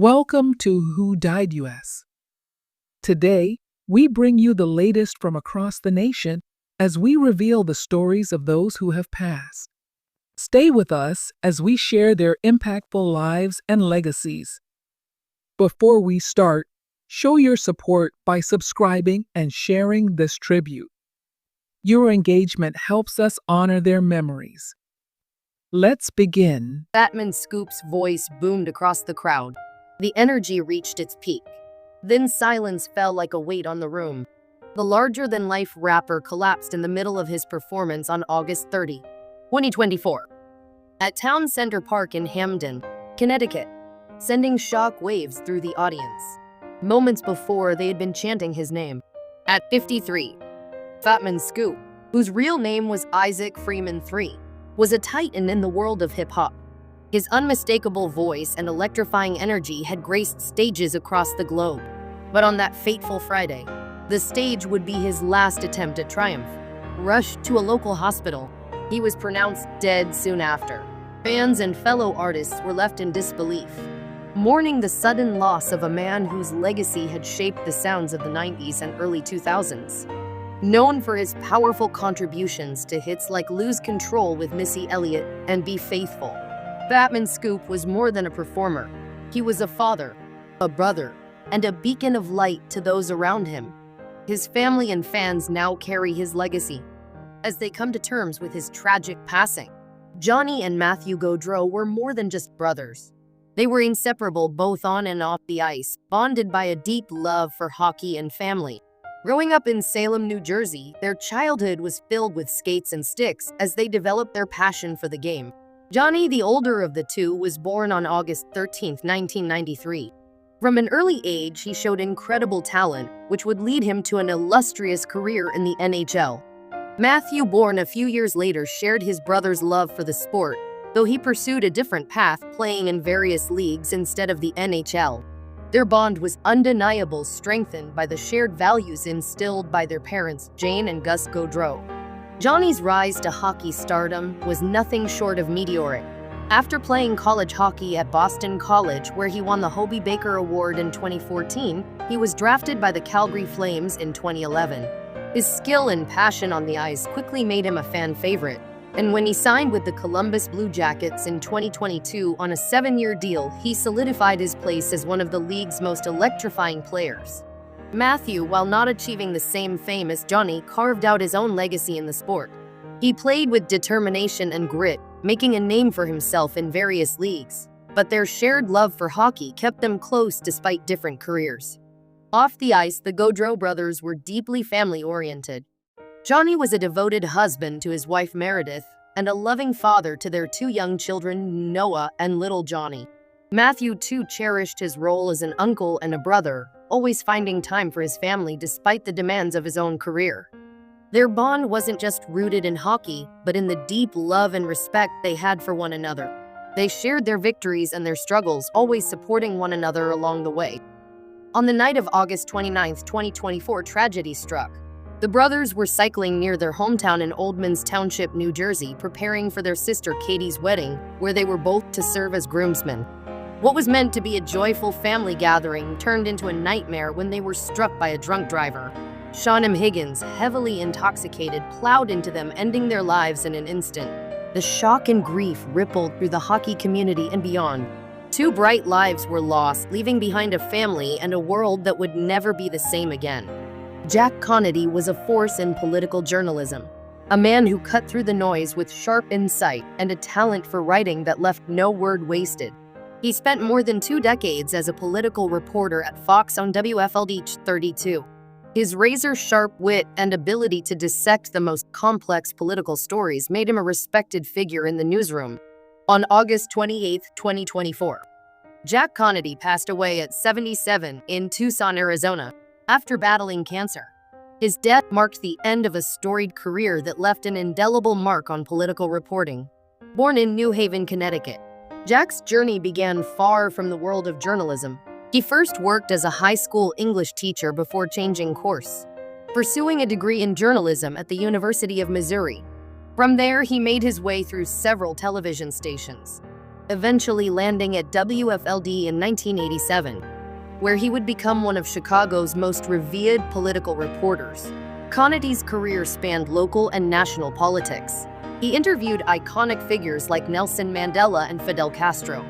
Welcome to Who Died US. Today, we bring you the latest from across the nation as we reveal the stories of those who have passed. Stay with us as we share their impactful lives and legacies. Before we start, show your support by subscribing and sharing this tribute. Your engagement helps us honor their memories. Let's begin. Fatman Scoop's voice boomed across the crowd. The energy reached its peak. Then silence fell like a weight on the room. The larger-than-life rapper collapsed in the middle of his performance on August 30, 2024, at Town Center Park in Hamden, Connecticut, sending shock waves through the audience. Moments before, they had been chanting his name. At 53, Fatman Scoop, whose real name was Isaac Freeman III, was a titan in the world of hip-hop. His unmistakable voice and electrifying energy had graced stages across the globe. But on that fateful Friday, the stage would be his last attempt at triumph. Rushed to a local hospital, he was pronounced dead soon after. Fans and fellow artists were left in disbelief, mourning the sudden loss of a man whose legacy had shaped the sounds of the 90s and early 2000s. Known for his powerful contributions to hits like Lose Control with Missy Elliott and Be Faithful, Fatman Scoop was more than a performer. He was a father, a brother, and a beacon of light to those around him. His family and fans now carry his legacy as they come to terms with his tragic passing. Johnny and Matthew Gaudreau were more than just brothers. They were inseparable both on and off the ice, bonded by a deep love for hockey and family. Growing up in Salem, New Jersey, their childhood was filled with skates and sticks as they developed their passion for the game. Johnny, the older of the two, was born on August 13, 1993. From an early age, he showed incredible talent, which would lead him to an illustrious career in the NHL. Matthew, born a few years later, shared his brother's love for the sport, though he pursued a different path, playing in various leagues instead of the NHL. Their bond was undeniably strengthened by the shared values instilled by their parents, Jane and Gus Gaudreau. Johnny's rise to hockey stardom was nothing short of meteoric. After playing college hockey at Boston College, where he won the Hobey Baker Award in 2014, he was drafted by the Calgary Flames in 2011. His skill and passion on the ice quickly made him a fan favorite, and when he signed with the Columbus Blue Jackets in 2022 on a 7-year deal, he solidified his place as one of the league's most electrifying players. Matthew, while not achieving the same fame as Johnny, carved out his own legacy in the sport. He played with determination and grit, making a name for himself in various leagues, but their shared love for hockey kept them close despite different careers. Off the ice, the Gaudreau brothers were deeply family-oriented. Johnny was a devoted husband to his wife Meredith and a loving father to their 2 young children, Noah and little Johnny. Matthew, too, cherished his role as an uncle and a brother, always finding time for his family despite the demands of his own career. Their bond wasn't just rooted in hockey, but in the deep love and respect they had for one another. They shared their victories and their struggles, always supporting one another along the way. On the night of August 29, 2024, tragedy struck. The brothers were cycling near their hometown in Oldmans Township, New Jersey, preparing for their sister Katie's wedding, where they were both to serve as groomsmen. What was meant to be a joyful family gathering turned into a nightmare when they were struck by a drunk driver. Sean M. Higgins, heavily intoxicated, plowed into them, ending their lives in an instant. The shock and grief rippled through the hockey community and beyond. 2 bright lives were lost, leaving behind a family and a world that would never be the same again. Jack Conaty was a force in political journalism, a man who cut through the noise with sharp insight and a talent for writing that left no word wasted. He spent more than 2 decades as a political reporter at Fox on WFLD 32. His razor-sharp wit and ability to dissect the most complex political stories made him a respected figure in the newsroom. On August 28, 2024, Jack Conaty passed away at 77 in Tucson, Arizona, after battling cancer. His death marked the end of a storied career that left an indelible mark on political reporting. Born in New Haven, Connecticut, Jack's journey began far from the world of journalism. He first worked as a high school English teacher before changing course, pursuing a degree in journalism at the University of Missouri. From there, he made his way through several television stations, eventually landing at WFLD in 1987, where he would become one of Chicago's most revered political reporters. Conaty's career spanned local and national politics. He interviewed iconic figures like Nelson Mandela and Fidel Castro.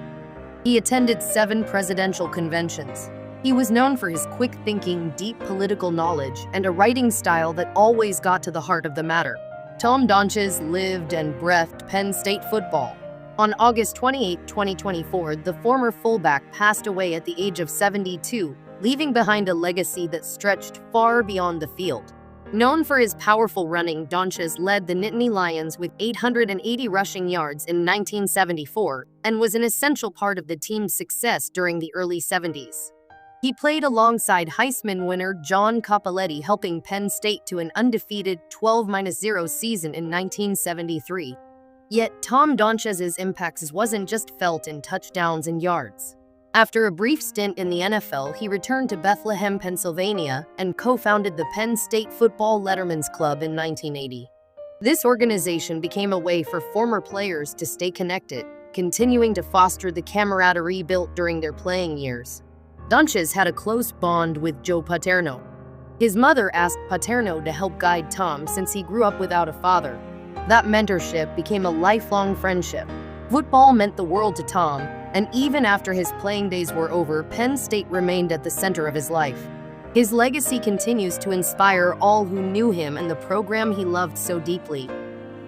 He attended 7 presidential conventions. He was known for his quick thinking, deep political knowledge, and a writing style that always got to the heart of the matter. Tom Donches lived and breathed Penn State football. On August 28, 2024, the former fullback passed away at the age of 72, leaving behind a legacy that stretched far beyond the field. Known for his powerful running, Donchez led the Nittany Lions with 880 rushing yards in 1974 and was an essential part of the team's success during the early 70s. He played alongside Heisman winner John Coppelletti, helping Penn State to an undefeated 12-0 season in 1973. Yet Tom Donchez's impact wasn't just felt in touchdowns and yards. After a brief stint in the NFL, he returned to Bethlehem, Pennsylvania, and co-founded the Penn State Football Letterman's Club in 1980. This organization became a way for former players to stay connected, continuing to foster the camaraderie built during their playing years. Donchez had a close bond with Joe Paterno. His mother asked Paterno to help guide Tom since he grew up without a father. That mentorship became a lifelong friendship. Football meant the world to Tom, and even after his playing days were over, Penn State remained at the center of his life. His legacy continues to inspire all who knew him and the program he loved so deeply.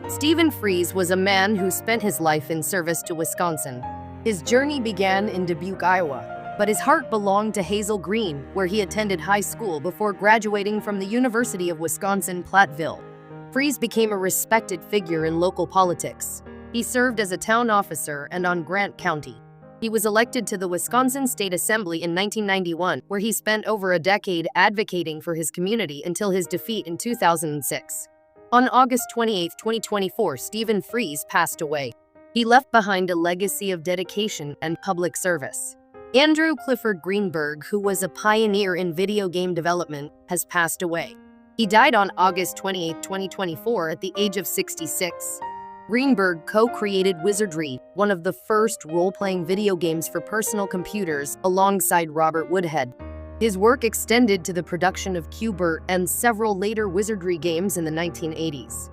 Stephen Freese was a man who spent his life in service to Wisconsin. His journey began in Dubuque, Iowa, but his heart belonged to Hazel Green, where he attended high school before graduating from the University of Wisconsin-Platteville. Freese became a respected figure in local politics. He served as a town officer and on Grant County. He was elected to the Wisconsin State Assembly in 1991, where he spent over a decade advocating for his community until his defeat in 2006. On August 28, 2024, Stephen Freese passed away. He left behind a legacy of dedication and public service. Andrew Clifford Greenberg, who was a pioneer in video game development, has passed away. He died on August 28, 2024, at the age of 66. Greenberg co-created Wizardry, one of the first role-playing video games for personal computers, alongside Robert Woodhead. His work extended to the production of Q*bert and several later Wizardry games in the 1980s.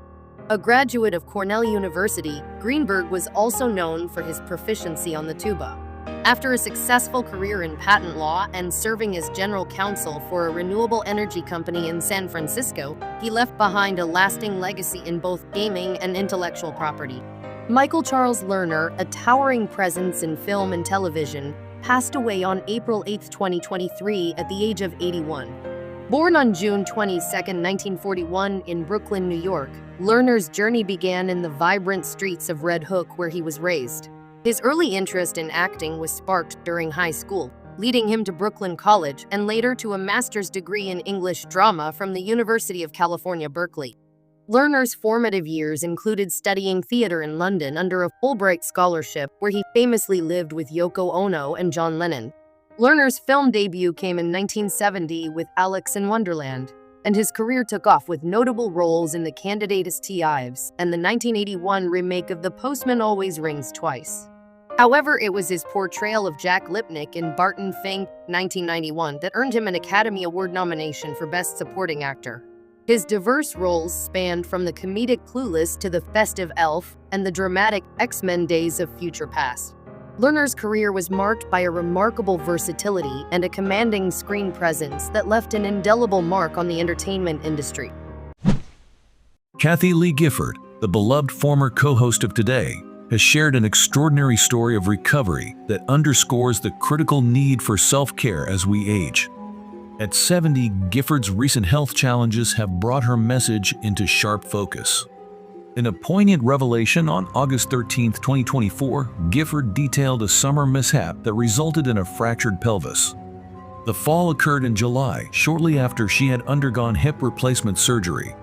A graduate of Cornell University, Greenberg was also known for his proficiency on the tuba. After a successful career in patent law and serving as general counsel for a renewable energy company in San Francisco, he left behind a lasting legacy in both gaming and intellectual property. Michael Charles Lerner, a towering presence in film and television, passed away on April 8, 2023, at the age of 81. Born on June 22, 1941, in Brooklyn, New York, Lerner's journey began in the vibrant streets of Red Hook, where he was raised. His early interest in acting was sparked during high school, leading him to Brooklyn College and later to a master's degree in English drama from the University of California, Berkeley. Lerner's formative years included studying theater in London under a Fulbright scholarship, where he famously lived with Yoko Ono and John Lennon. Lerner's film debut came in 1970 with Alice in Wonderland, and his career took off with notable roles in The Candidates T. Ives and the 1981 remake of The Postman Always Rings Twice. However, it was his portrayal of Jack Lipnick in Barton Fink, 1991, that earned him an Academy Award nomination for Best Supporting Actor. His diverse roles spanned from the comedic Clueless to the festive Elf and the dramatic X-Men Days of Future Past. Lerner's career was marked by a remarkable versatility and a commanding screen presence that left an indelible mark on the entertainment industry. Kathie Lee Gifford, the beloved former co-host of Today, has shared an extraordinary story of recovery that underscores the critical need for self-care as we age. At 70, Gifford's recent health challenges have brought her message into sharp focus. In a poignant revelation on August 13, 2024, Gifford detailed a summer mishap that resulted in a fractured pelvis. The fall occurred in July, shortly after she had undergone hip replacement surgery.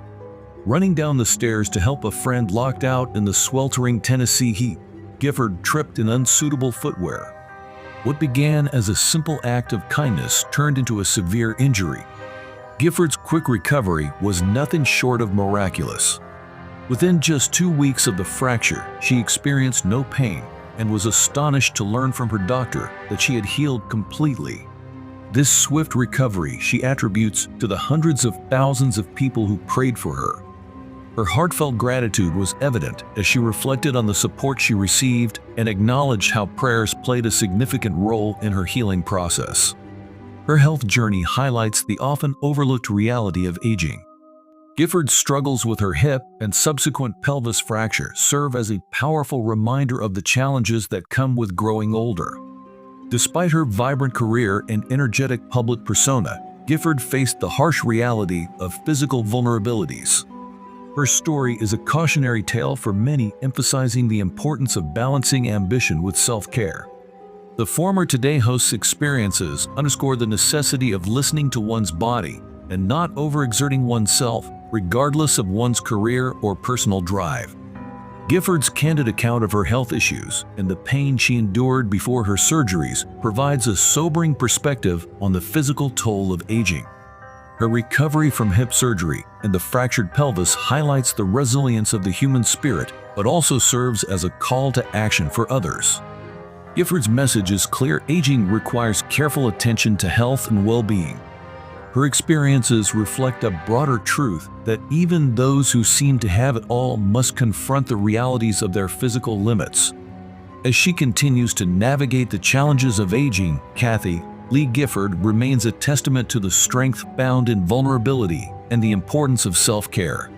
Running down the stairs to help a friend locked out in the sweltering Tennessee heat, Gifford tripped in unsuitable footwear. What began as a simple act of kindness turned into a severe injury. Gifford's quick recovery was nothing short of miraculous. Within just 2 weeks of the fracture, she experienced no pain and was astonished to learn from her doctor that she had healed completely. This swift recovery she attributes to the hundreds of thousands of people who prayed for her. Her heartfelt gratitude was evident as she reflected on the support she received and acknowledged how prayers played a significant role in her healing process. Her health journey highlights the often overlooked reality of aging. Gifford's struggles with her hip and subsequent pelvis fracture serve as a powerful reminder of the challenges that come with growing older. Despite her vibrant career and energetic public persona, Gifford faced the harsh reality of physical vulnerabilities. Her story is a cautionary tale for many, emphasizing the importance of balancing ambition with self-care. The former Today host's experiences underscore the necessity of listening to one's body and not overexerting oneself, regardless of one's career or personal drive. Gifford's candid account of her health issues and the pain she endured before her surgeries provides a sobering perspective on the physical toll of aging. Her recovery from hip surgery and the fractured pelvis highlights the resilience of the human spirit, but also serves as a call to action for others. Gifford's message is clear: aging requires careful attention to health and well-being. Her experiences reflect a broader truth that even those who seem to have it all must confront the realities of their physical limits. As she continues to navigate the challenges of aging, Kathie Lee Gifford remains a testament to the strength found in vulnerability and the importance of self-care.